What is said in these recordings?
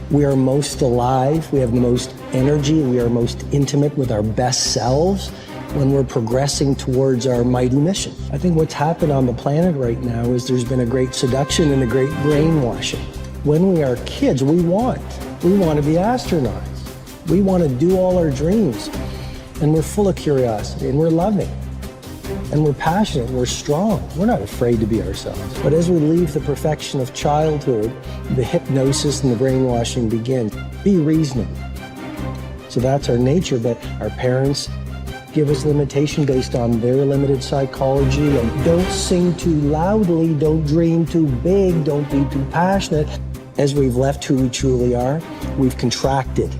We are most alive, we have the most energy, we are most intimate with our best selves when we're progressing towards our mighty mission. I think what's happened on the planet right now is there's been a great seduction and a great brainwashing. When we are kids, we want to be astronauts. We want to do all our dreams. And we're full of curiosity, and we're loving, and we're passionate, and we're strong. We're not afraid to be ourselves. But as we leave the perfection of childhood, the hypnosis and the brainwashing begin. Be reasonable. So that's our nature, but our parents give us limitation based on their limited psychology. And don't sing too loudly, don't dream too big, don't be too passionate. As we've left who we truly are, we've contracted.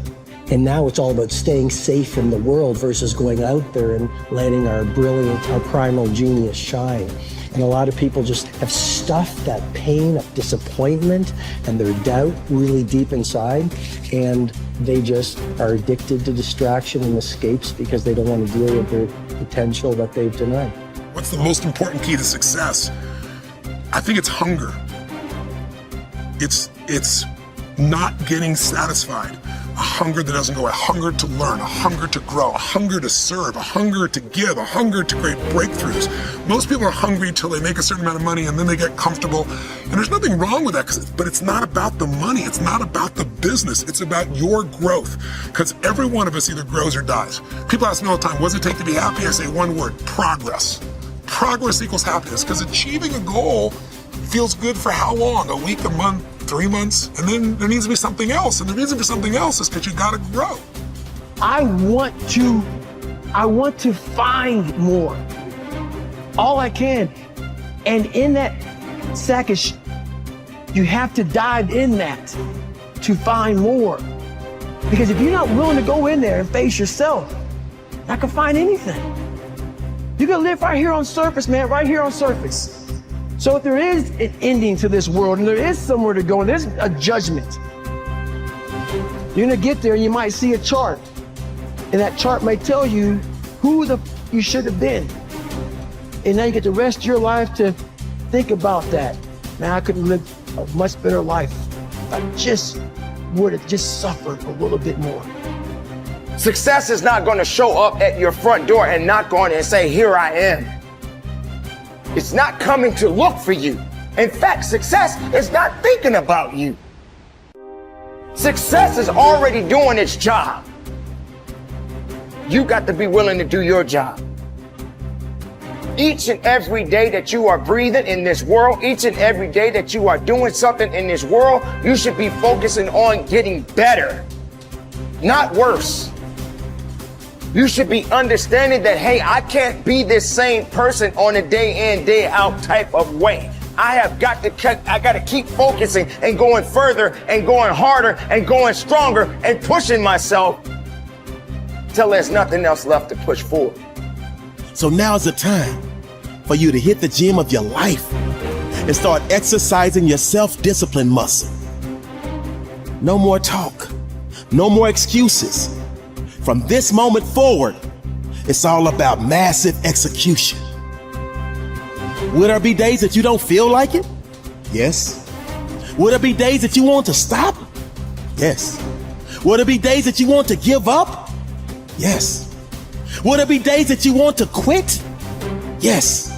And now it's all about staying safe in the world versus going out there and letting our brilliant, our primal genius shine. And a lot of people just have stuffed that pain of disappointment and their doubt really deep inside, and they just are addicted to distraction and escapes because they don't want to deal with their potential that they've denied. What's the most important key to success? I think it's hunger. It's not getting satisfied. A hunger that doesn't go, a hunger to learn, a hunger to grow, a hunger to serve, a hunger to give, a hunger to create breakthroughs. Most people are hungry until they make a certain amount of money and then they get comfortable. And there's nothing wrong with that, but it's not about the money. It's not about the business. It's about your growth. Because every one of us either grows or dies. People ask me all the time, what does it take to be happy? I say one word, progress. Progress equals happiness, because achieving a goal feels good for how long? A week, a month, 3 months, and then there needs to be something else. And the reason for something else is because you gotta grow. I want to find more. All I can. And in that sack of you have to dive in that to find more. Because if you're not willing to go in there and face yourself, I can find anything. You can live right here on surface, man, right here on surface. So if there is an ending to this world and there is somewhere to go and there's a judgment, you're gonna get there and you might see a chart. And that chart may tell you who you should have been. And now you get the rest of your life to think about that. Man, I could live a much better life if I just would have just suffered a little bit more. Success is not gonna show up at your front door and knock on it and say, here I am. It's not coming to look for you. In fact, success is not thinking about you. Success is already doing its job. You got to be willing to do your job. Each and every day that you are breathing in this world, each and every day that you are doing something in this world, you should be focusing on getting better, not worse. You should be understanding that, hey, I can't be this same person on a day in, day out type of way. I got to keep focusing and going further and going harder and going stronger and pushing myself till there's nothing else left to push forward. So now's the time for you to hit the gym of your life and start exercising your self-discipline muscle. No more talk, no more excuses. From this moment forward, it's all about massive execution. Will there be days that you don't feel like it? Yes. Will there be days that you want to stop? Yes. Will there be days that you want to give up? Yes. Will there be days that you want to quit? Yes.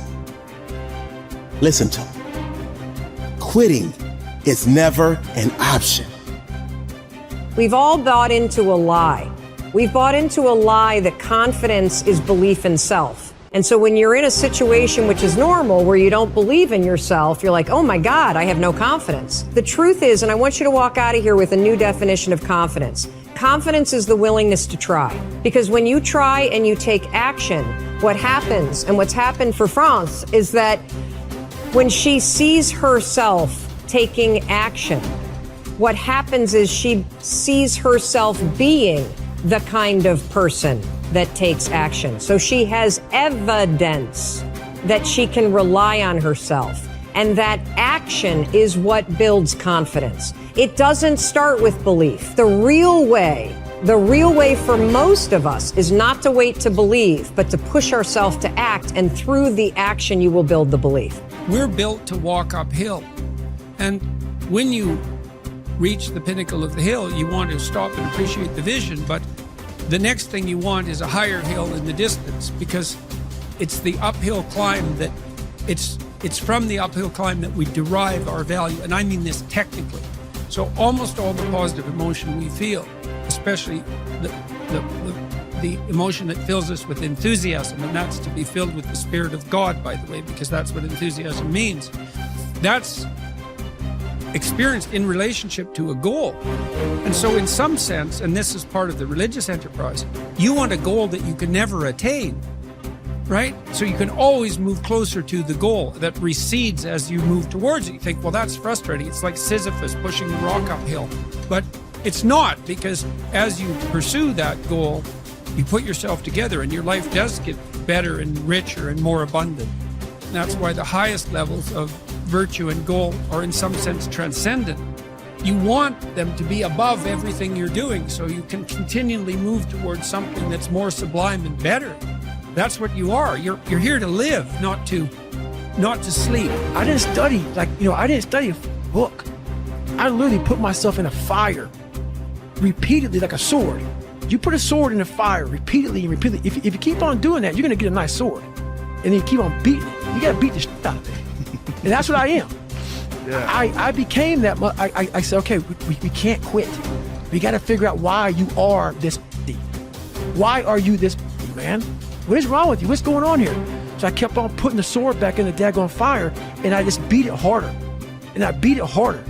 Listen to me. Quitting is never an option. We've all bought into a lie. We've bought into a lie that confidence is belief in self. And so when you're in a situation which is normal, where you don't believe in yourself, you're like, oh my God, I have no confidence. The truth is, and I want you to walk out of here with a new definition of confidence. Confidence is the willingness to try. Because when you try and you take action, what happens, and what's happened for France, is that when she sees herself taking action, what happens is she sees herself being the kind of person that takes action. So she has evidence that she can rely on herself. And that action is what builds confidence. It doesn't start with belief. The real way for most of us is not to wait to believe, but to push ourselves to act. And through the action, you will build the belief. We're built to walk uphill. And when you reach the pinnacle of the hill, you want to stop and appreciate the vision, but the next thing you want is a higher hill in the distance, because it's the uphill climb that it's from the uphill climb that we derive our value, and I mean this technically. So almost all the positive emotion we feel, especially the emotion that fills us with enthusiasm, and that's to be filled with the Spirit of God, by the way, because that's what enthusiasm means. That's experienced in relationship to a goal. And so in some sense, and this is part of the religious enterprise, you want a goal that you can never attain, right? So you can always move closer to the goal that recedes as you move towards it. You think, well, that's frustrating. It's like Sisyphus pushing the rock uphill. But it's not, because as you pursue that goal, you put yourself together and your life does get better and richer and more abundant. And that's why the highest levels of virtue and goal are in some sense transcendent. You want them to be above everything you're doing so you can continually move towards something that's more sublime and better. That's what you are. You're here to live, not to sleep. I didn't study, I didn't study a book. I literally put myself in a fire repeatedly, like a sword. You put a sword in the fire repeatedly and repeatedly. If you keep on doing that, you're going to get a nice sword. And then you keep on beating it. You got to beat the shit out of it. And that's what I am. Yeah. I became that. I said, okay, we can't quit. We got to figure out why you are this. Why are you this, man? What is wrong with you? What's going on here? So I kept on putting the sword back in the daggone fire, and I just beat it harder. And I beat it harder.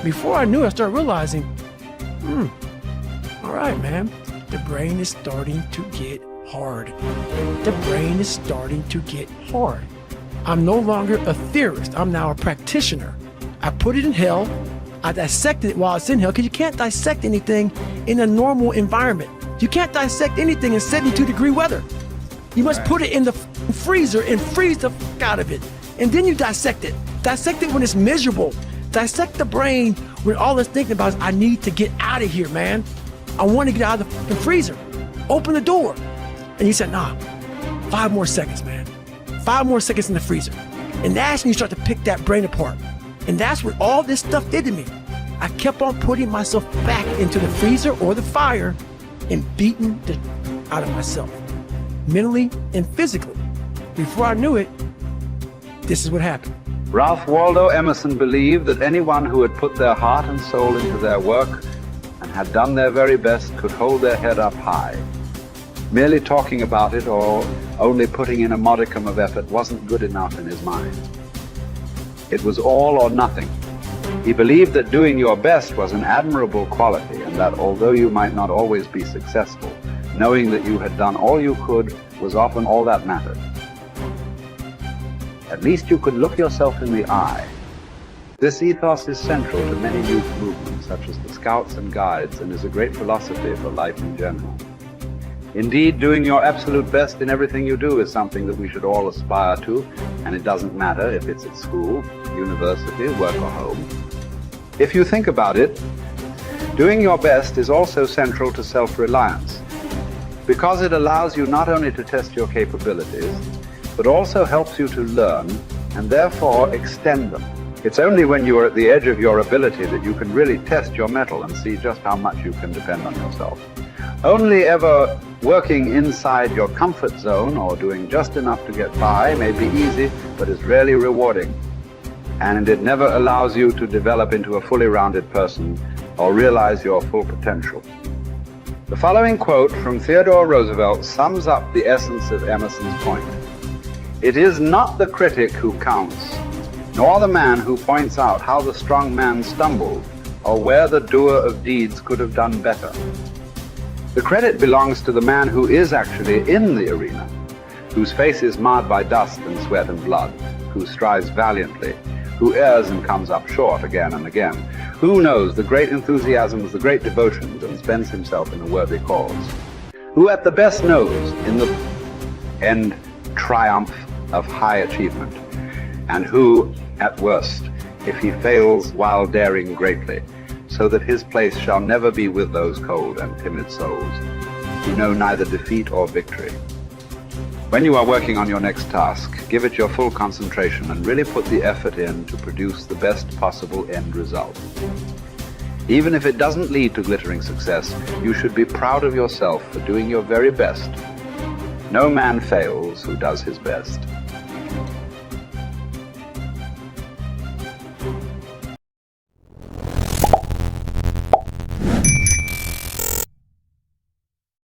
Before I knew it, I started realizing, all right, man, the brain is starting to get hard. The brain is starting to get hard. I'm no longer a theorist. I'm now a practitioner. I put it in hell. I dissected it while it's in hell, because you can't dissect anything in a normal environment. You can't dissect anything in 72-degree weather. You must put it in the freezer and freeze the fuck out of it. And then you dissect it. Dissect it when it's miserable. Dissect the brain when all it's thinking about is, I need to get out of here, man. I want to get out of the fucking freezer. Open the door. And you said, nah, 5 more seconds, man. 5 more seconds in the freezer. And that's when you start to pick that brain apart. And that's what all this stuff did to me. I kept on putting myself back into the freezer or the fire and beating the out of myself, mentally and physically. Before I knew it, this is what happened. Ralph Waldo Emerson believed that anyone who had put their heart and soul into their work and had done their very best could hold their head up high. Merely talking about it or only putting in a modicum of effort wasn't good enough in his mind. It was all or nothing. He believed that doing your best was an admirable quality, and that although you might not always be successful, knowing that you had done all you could was often all that mattered. At least you could look yourself in the eye. This ethos is central to many youth movements, such as the Scouts and Guides, and is a great philosophy for life in general. Indeed, doing your absolute best in everything you do is something that we should all aspire to, and it doesn't matter if it's at school, university, work, or home. If you think about it, doing your best is also central to self-reliance, because it allows you not only to test your capabilities, but also helps you to learn and therefore extend them. It's only when you are at the edge of your ability that you can really test your mettle and see just how much you can depend on yourself. Only ever working inside your comfort zone or doing just enough to get by may be easy, but is rarely rewarding. And it never allows you to develop into a fully rounded person or realize your full potential. The following quote from Theodore Roosevelt sums up the essence of Emerson's point. It is not the critic who counts, nor the man who points out how the strong man stumbled or where the doer of deeds could have done better. The credit belongs to the man who is actually in the arena, whose face is marred by dust and sweat and blood, who strives valiantly, who errs and comes up short again and again, who knows the great enthusiasms, the great devotions, and spends himself in a worthy cause, who at the best knows in the end triumph of high achievement, and who, at worst, if he fails while daring greatly, so that his place shall never be with those cold and timid souls who know neither defeat or victory. When you are working on your next task, give it your full concentration and really put the effort in to produce the best possible end result. Even if it doesn't lead to glittering success, you should be proud of yourself for doing your very best. No man fails who does his best.